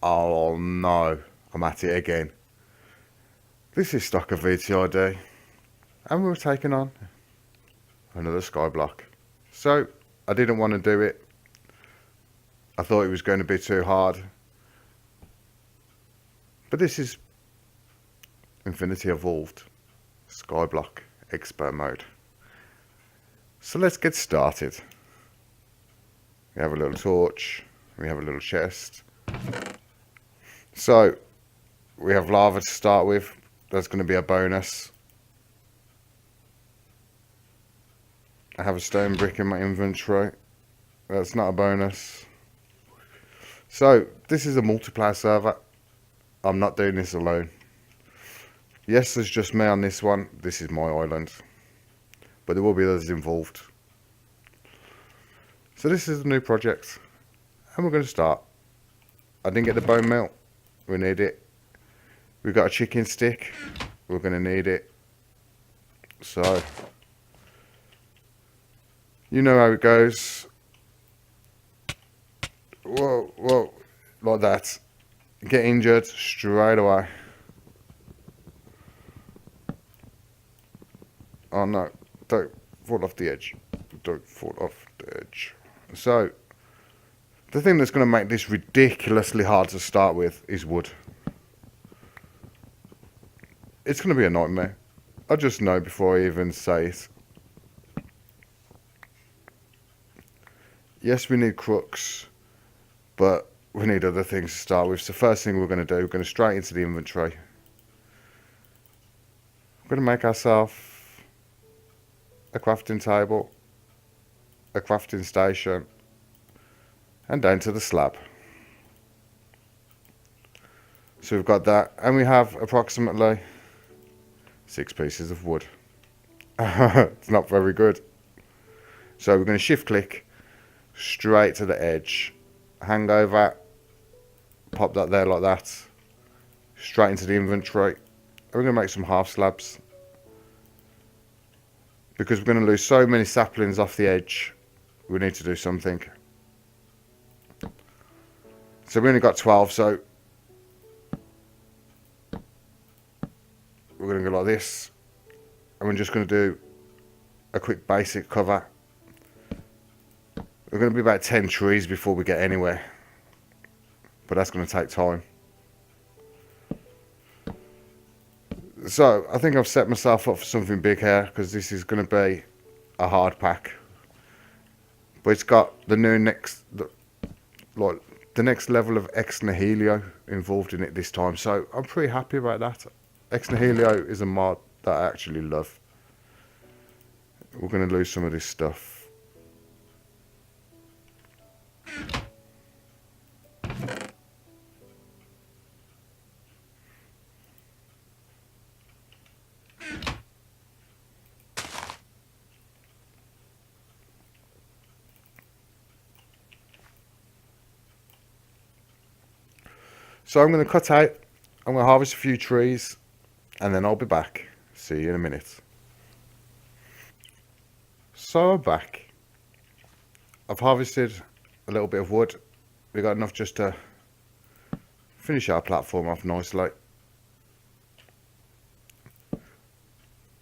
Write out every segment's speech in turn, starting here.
Oh no, I'm at it again. This is Stocker VTID, and we're taking on another Skyblock. So, I didn't want to do it. I thought it was going to be too hard. But this is Infinity Evolved Skyblock Expert Mode. So let's get started. We have a little torch, we have a little chest. So, we have lava to start with. That's going to be a bonus. I have a stone brick in my inventory. That's not a bonus. So, this is a multiplayer server. I'm not doing this alone. Yes, there's just me on this one. This is my island. But there will be others involved. So this is a new project. And we're going to start. I didn't get the bone meal. We need it. We've got a chicken stick. We're going to need it. So, you know how it goes. Whoa, whoa. Like that. Get injured straight away. Oh no, don't fall off the edge. Don't fall off the edge. So, the thing that's going to make this ridiculously hard to start with is wood. It's going to be a nightmare. I just know before I even say it. Yes, we need crooks, but we need other things to start with. So first thing we're going to do, we're going to straight into the inventory. We're going to make ourselves a crafting table, a crafting station, and down to the slab. So we've got that, and we have approximately 6 pieces of wood. It's not very good. So we're going to shift click straight to the edge, hang over, pop that there like that, straight into the inventory. And we're going to make some half slabs, because we're going to lose so many saplings off the edge. We need to do something. So we only got 12, so we're going to go like this, and we're just going to do a quick basic cover. We're going to be about 10 trees before we get anywhere, but that's going to take time. So I think I've set myself up for something big here, because this is going to be a hard pack, but it's got the new the next level of ex nihilo involved in it this time, so I'm pretty happy about that. Ex nihilo is a mod that I actually love. We're going to lose some of this stuff. So I'm going to cut out, I'm going to harvest a few trees, and then I'll be back. See you in a minute. So I'm back. I've harvested a little bit of wood. We got enough just to finish our platform off nicely.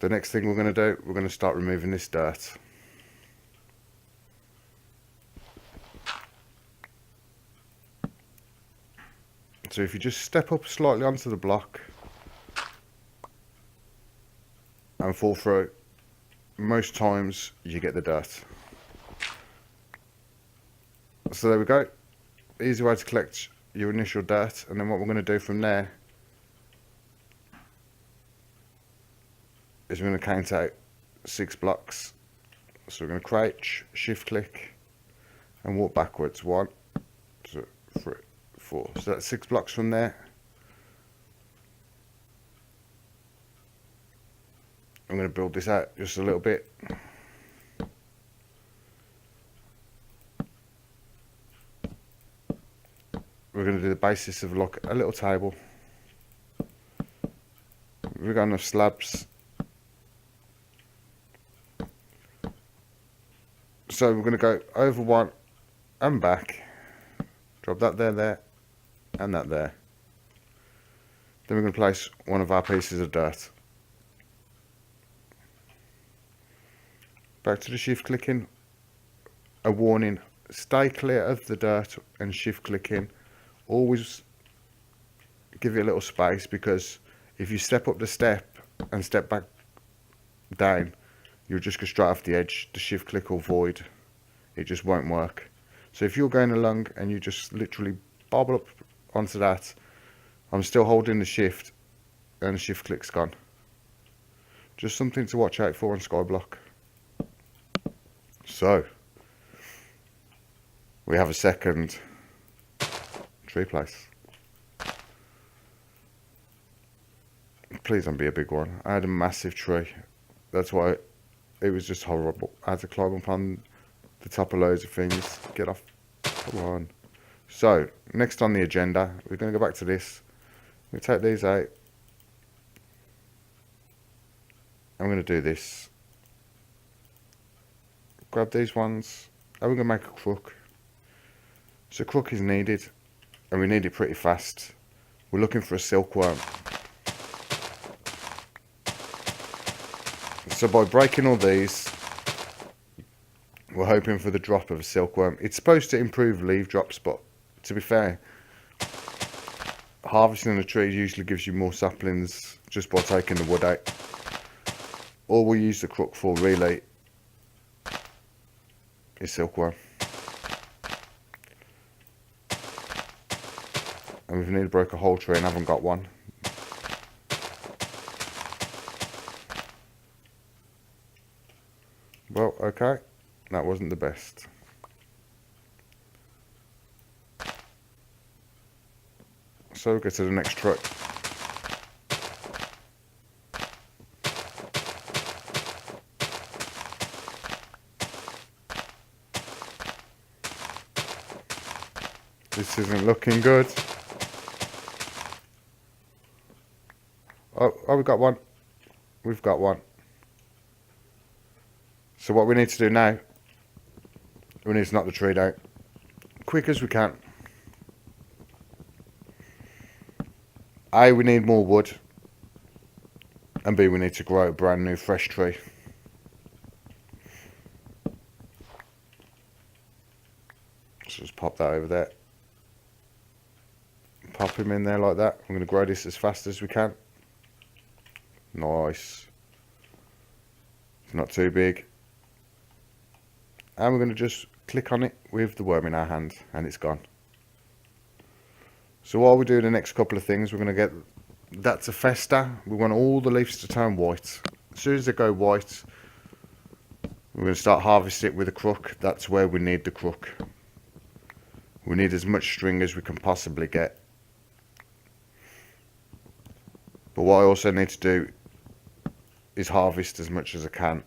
The next thing we're going to do, we're going to start removing this dirt. So if you just step up slightly onto the block and fall through, most times you get the dirt. So there we go. Easy way to collect your initial dirt, and then what we're going to do from there is we're going to count out 6 blocks. So we're going to crouch, shift click, and walk backwards. 1, 2, 3, 4. So that's 6 blocks from there. I'm going to build this out just a little bit. We're going to do the basis of like a little table. We've got enough slabs. So we're going to go over 1 and back. Drop that there. and that there. Then we're going to place one of our pieces of dirt. Back to the shift clicking. A warning, stay clear of the dirt and shift clicking. Always give it a little space, because if you step up the step and step back down, you'll just go straight off the edge. The shift click will void. It just won't work. So if you're going along and you just literally bobble up onto that, I'm still holding the shift and the shift click's gone. Just something to watch out for on Skyblock. So we have a second tree place. Please don't be a big one. I had a massive tree. That's why it was just horrible. I had to climb up on the top of loads of things. Get off. Come on. So, next on the agenda, we're going to go back to this. We take these out. I'm going to do this. Grab these ones. And we're going to make a crook. So crook is needed. And we need it pretty fast. We're looking for a silkworm. So by breaking all these, we're hoping for the drop of a silkworm. It's supposed to improve leaf drops, but to be fair, harvesting the trees usually gives you more saplings just by taking the wood out. All we use the crook for really is silkworm. And we've nearly broke a whole tree and haven't got one. Well, okay, that wasn't the best. So we'll get to the next truck. This isn't looking good. Oh, we've got one. We've got one. So what we need to do now, we need to knock the tree down quick as we can. A, we need more wood, and B, we need to grow a brand new fresh tree. So just pop that over there. Pop him in there like that. I'm going to grow this as fast as we can. Nice. It's not too big. And we're going to just click on it with the worm in our hand, and it's gone. So while we do the next couple of things, we're going to get that to fester. We want all the leaves to turn white. As soon as they go white, we're going to start harvesting it with a crook. That's where we need the crook. We need as much string as we can possibly get. But what I also need to do is harvest as much as I can,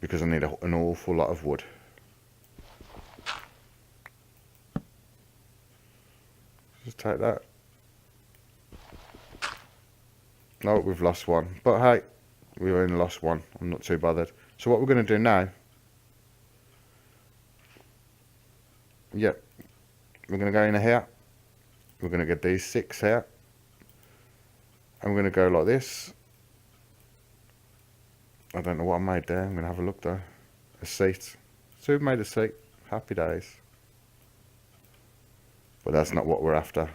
because I need an awful lot of wood. Just take that. No, we've lost one. But hey, we've only lost one. I'm not too bothered. So what we're going to do now, yep, we're going to go in here. We're going to get these 6 here. And we're going to go like this. I don't know what I made there. I'm going to have a look though. A seat. So we've made a seat. Happy days. But that's not what we're after.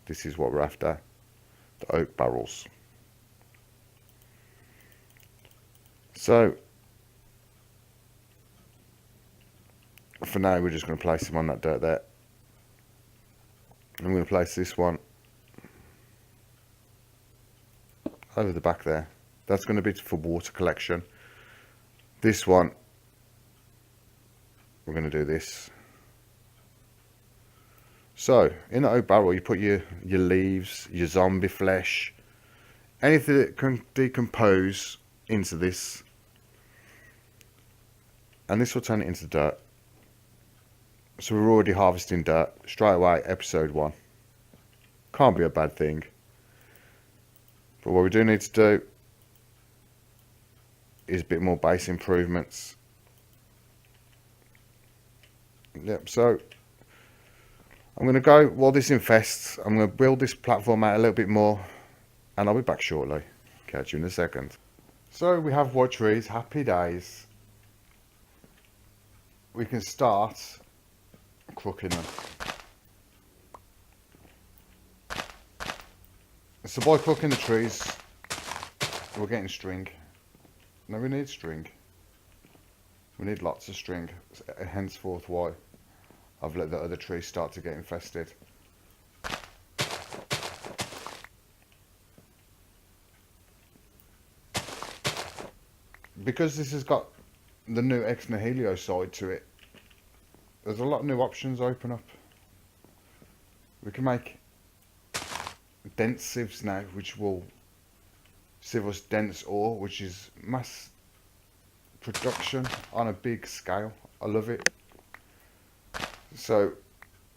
This is what we're after. The oak barrels. So, for now we're just going to place them on that dirt there. I'm going to place this one over the back there. That's going to be for water collection. This one, we're going to do this. So, in the oak barrel, you put your leaves, your zombie flesh, anything that can decompose into this. And this will turn it into dirt. So we're already harvesting dirt straight away, episode 1. Can't be a bad thing. But what we do need to do is a bit more base improvements. Yep, so I'm going to go, while this infests, I'm going to build this platform out a little bit more, and I'll be back shortly. Catch you in a second. So we have white trees, happy days. We can start crooking them. So by crooking the trees, we're getting string. Now we need string. We need lots of string, henceforth why I've let the other trees start to get infested. Because this has got the new ex nihilo side to it, there's a lot of new options open up. We can make dense sieves now, which will sieve us dense ore, which is mass production on a big scale. I love it. So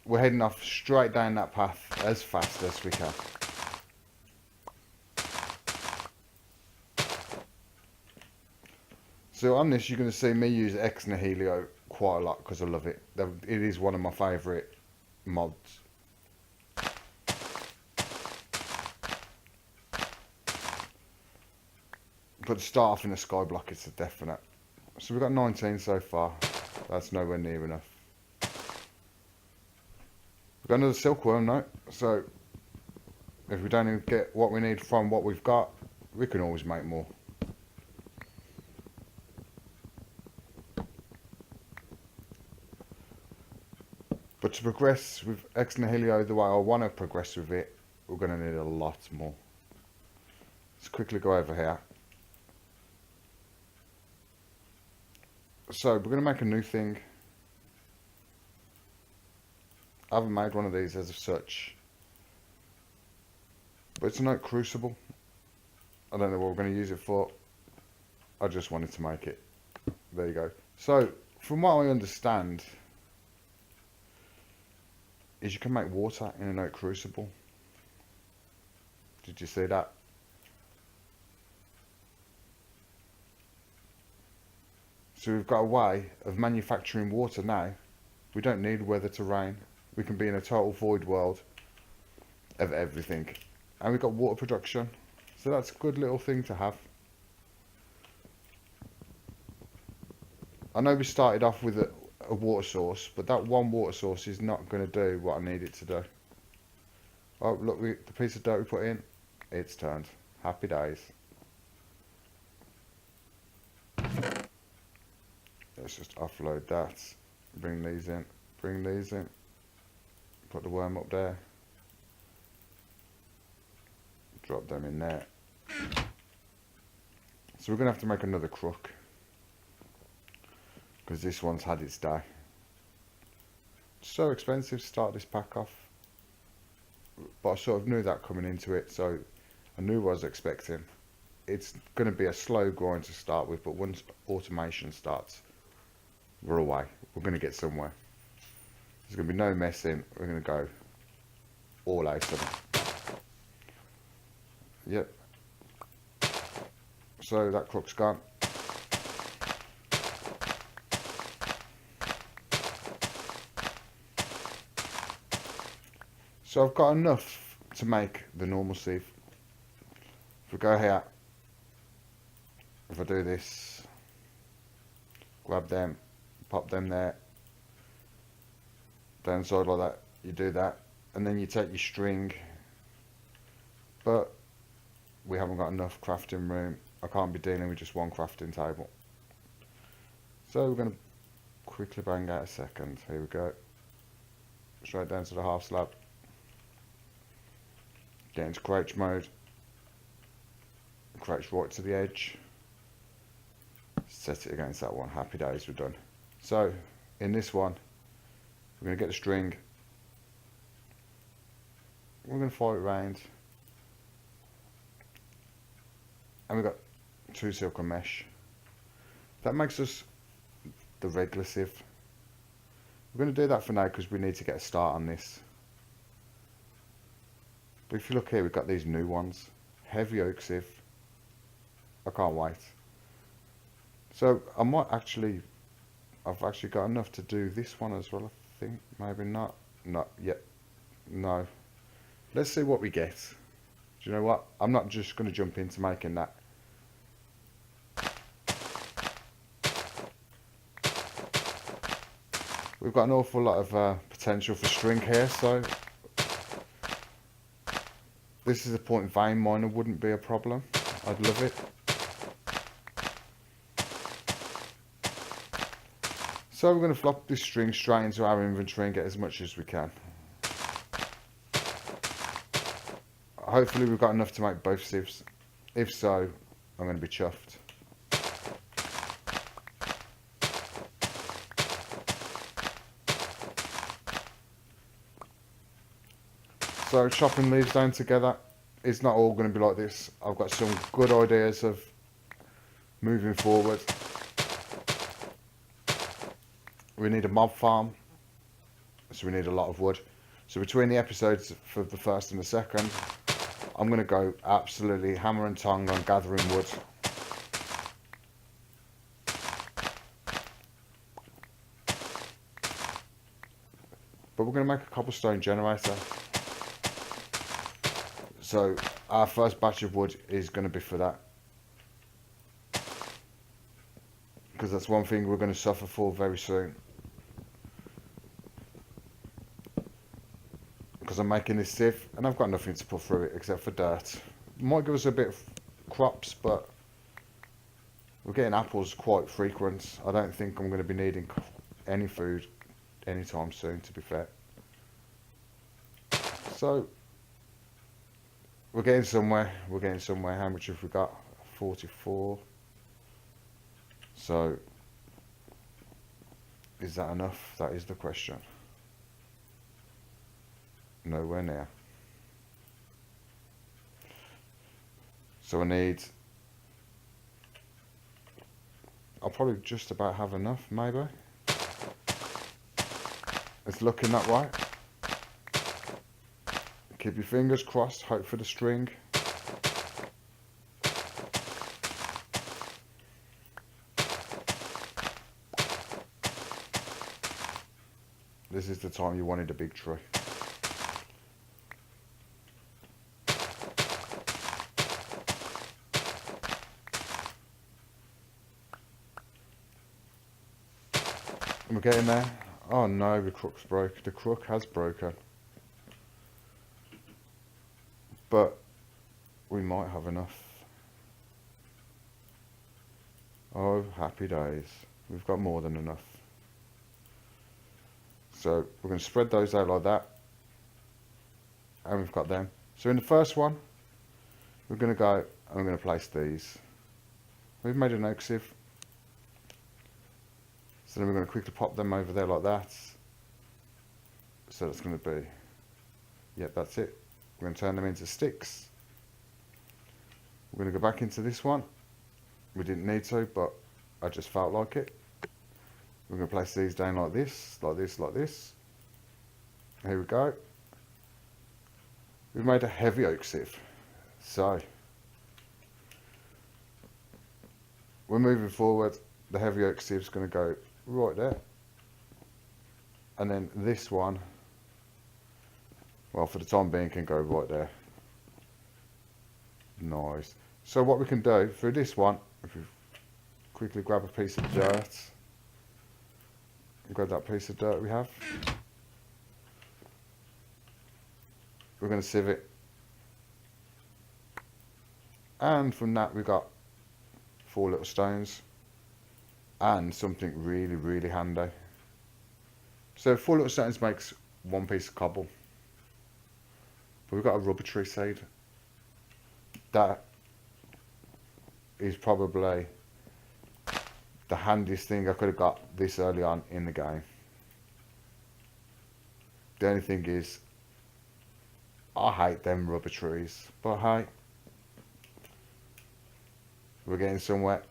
we're heading off straight down that path as fast as we can. So on this, you're going to see me use ex nihilo quite a lot because I love it. It is one of my favourite mods. But to start off in a skyblock, it's a definite. So we've got 19 so far. That's nowhere near enough. We've got another silkworm though. So if we don't even get what we need from what we've got, we can always make more. But to progress with ex nihilo the way I want to progress with it, we're going to need a lot more. Let's quickly go over here. So we're going to make a new thing. I haven't made one of these as of such, but it's an oak crucible. I don't know what we're going to use it for. I just wanted to make it. There you go. So from what I understand is you can make water in an oak crucible. Did you see that? So we've got a way of manufacturing water now. We don't need weather to rain. We can be in a total void world of everything. And we've got water production. So that's a good little thing to have. I know we started off with a water source, but that one water source is not going to do what I need it to do. Oh, look, the piece of dirt we put in, it's turned. Happy days. Let's just offload that. Bring these in. Bring these in. Put the worm up there. Drop them in there. So we're going to have to make another crook, because this one's had its day. It's so expensive to start this pack off. But I sort of knew that coming into it, so I knew what I was expecting. It's going to be a slow grind to start with, but once automation starts, we're away. We're going to get somewhere. There's going to be no messing. We're going to go all out on it. Yep. So that crook's gone. So I've got enough to make the normal sieve. If we go here, if I do this, grab them, pop them there, downside like that, you do that, and then you take your string, but we haven't got enough crafting room. I can't be dealing with just one crafting table. So we're going to quickly bang out a second. Here we go. Straight down to the half slab. Get into crouch mode. Crouch right to the edge. Set it against that one. Happy days, we're done. So in this one, we're going to get the string. We're going to follow it round. And we've got 2 silk and mesh. That makes us the regular sieve. We're going to do that for now because we need to get a start on this. But if you look here, we've got these new ones. Heavy oak sieve. I can't wait. So I've actually got enough to do this one as well, I think. Maybe not. Not yet. No. Let's see what we get. Do you know what? I'm not just going to jump into making that. We've got an awful lot of potential for string here, so this is a point vein miner wouldn't be a problem. I'd love it. So we're going to flop this string straight into our inventory and get as much as we can. Hopefully we've got enough to make both sieves. If so, I'm going to be chuffed. So chopping leaves down together, it's not all going to be like this. I've got some good ideas of moving forward. We need a mob farm, so we need a lot of wood. So between the episodes for the first and the second, I'm going to go absolutely hammer and tongue on gathering wood. But we're going to make a cobblestone generator. So our first batch of wood is going to be for that. Because that's one thing we're going to suffer for very soon. Because I'm making this sieve and I've got nothing to put through it except for dirt. Might give us a bit of crops, but we're getting apples quite frequent. I don't think I'm going to be needing any food anytime soon, to be fair. So we're getting somewhere. We're getting somewhere. How much have we got? 44. So is that enough? That is the question. Nowhere near. So I need, I'll probably just about have enough, maybe. It's looking that way. Keep your fingers crossed, hope for the string. This is the time you wanted a big tree. We're getting there. Oh no, the crook's broke. The crook has broken. But we might have enough. Oh, happy days. We've got more than enough. So we're going to spread those out like that. And we've got them. So in the first one, we're going to go and we're going to place these. We've made an oak sieve. So then we're going to quickly pop them over there like that. So that's going to be, yep, that's it. We're going to turn them into sticks. We're going to go back into this one. We didn't need to, but I just felt like it. We're going to place these down like this, like this, like this. Here we go. We've made a heavy oak sieve. So we're moving forward. The heavy oak sieve is going to go right there. And then this one, well, for the time being, can go right there. Nice. So what we can do through this one, if we quickly grab a piece of dirt, grab that piece of dirt we have, we're going to sieve it, and from that we got 4 little stones and something really, really handy. So 4 little stones makes 1 piece of cobble. But we've got a rubber tree seed. That is probably the handiest thing I could have got this early on in the game. The only thing is, I hate them rubber trees, but hey, we're getting somewhere.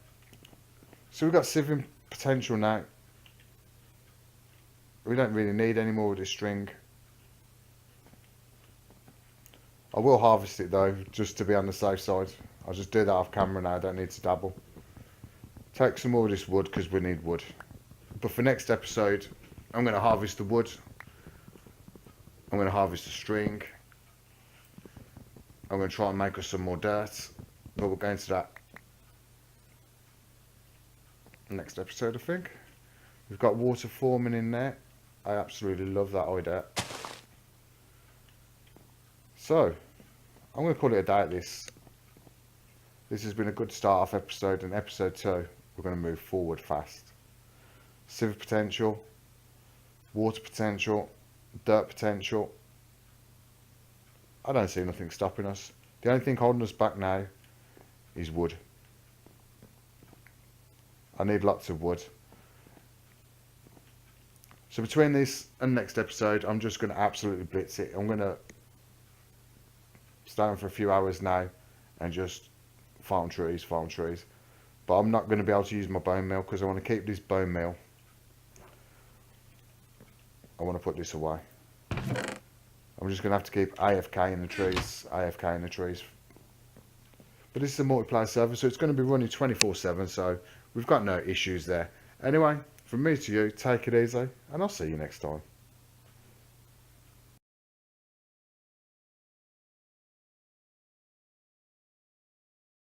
So we've got sieving potential now. We don't really need any more of this string. I will harvest it though, just to be on the safe side. I'll just do that off camera now, I don't need to dabble. Take some more of this wood because we need wood. But for next episode, I'm going to harvest the wood. I'm going to harvest the string. I'm going to try and make us some more dirt, but we'll go into that next episode, I think. We've got water forming in there. I absolutely love that idea. So, I'm going to call it a day at this. This has been a good start off episode, and episode 2, we're going to move forward fast. Civ potential, water potential, dirt potential. I don't see nothing stopping us. The only thing holding us back now is wood. I need lots of wood. So between this and next episode, I'm just going to absolutely blitz it. I'm going to stay on for a few hours now and just farm trees. But I'm not going to be able to use my bone meal because I want to keep this bone meal. I want to put this away. I'm just going to have to keep AFK in the trees. But this is a multiplayer server, so it's going to be running 24/7, so we've got no issues there. Anyway, from me to you, take it easy, and I'll see you next time.